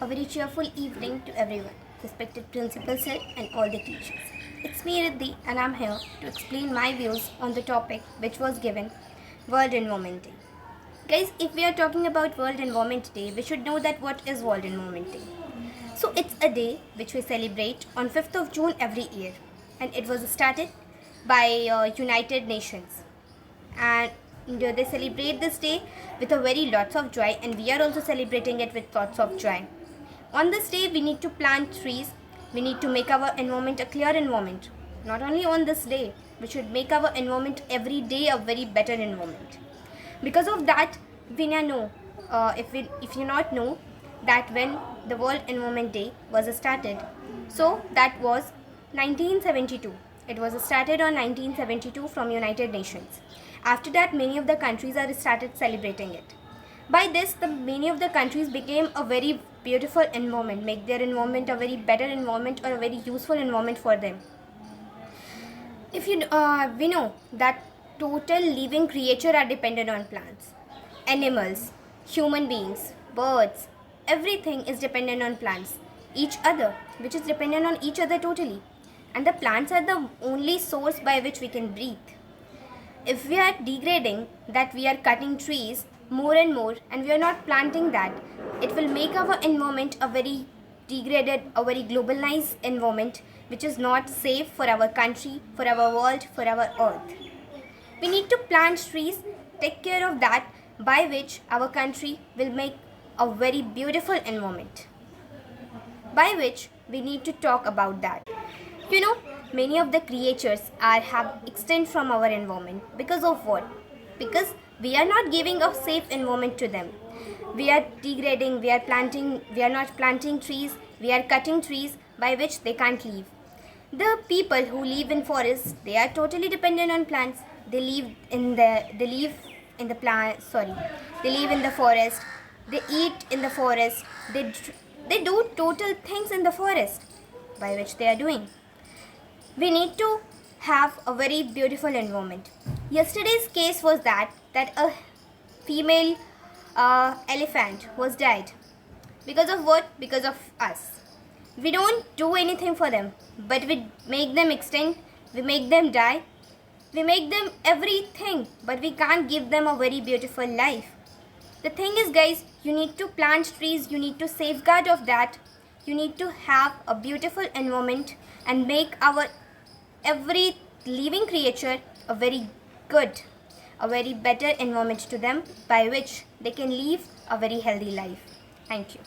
A very cheerful evening to everyone, respected principal sir and all the teachers. It's me Riddhi and I'm here to explain my views on the topic which was given World Environment Day. Guys, if we are talking about World Environment Day, we should know that what is World Environment Day. So it's a day which we celebrate on 5th of June every year, and it was started by United Nations, and they celebrate this day with a very lots of joy, and we are also celebrating it with lots of joy. On this day we need to plant trees, we need to make our environment a clear environment. Not only on this day, we should make our environment every day a very better environment. Because of that, we now know, if you not know, that when the World Environment Day was started, so that was 1972. It was started on 1972 from United Nations. After that, many of the countries are started celebrating it. By this, many of the countries became a very beautiful environment, make their environment a very better environment or a very useful environment for them. We know that total living creatures are dependent on plants, animals, human beings, birds, everything is dependent on plants, each other, which is dependent on each other totally. And the plants are the only source by which we can breathe. If we are degrading, that we are cutting trees more and more and we are not planting that, it will make our environment a very degraded, a very globalized environment which is not safe for our country, for our world, for our earth. We need to plant trees, take care of that, by which our country will make a very beautiful environment. By which we need to talk about that. Many of the creatures have extended from our environment. Because of what? Because we are not giving a safe environment to them. We are degrading, we are not planting trees, we are cutting trees by which they can't live. The people who live in forests, they are totally dependent on plants. They live in the forest, they eat in the forest, they do total things in the forest by which they are doing. We need to have a very beautiful environment. Yesterday's case was that a female elephant was died. Because of what? Because of us. We don't do anything for them, but we make them extinct, we make them die, we make them everything, but we can't give them a very beautiful life. The thing is, guys, you need to plant trees, you need to safeguard of that, you need to have a beautiful environment and make our every living creature a very good, a very better environment to them by which they can live a very healthy life. Thank you.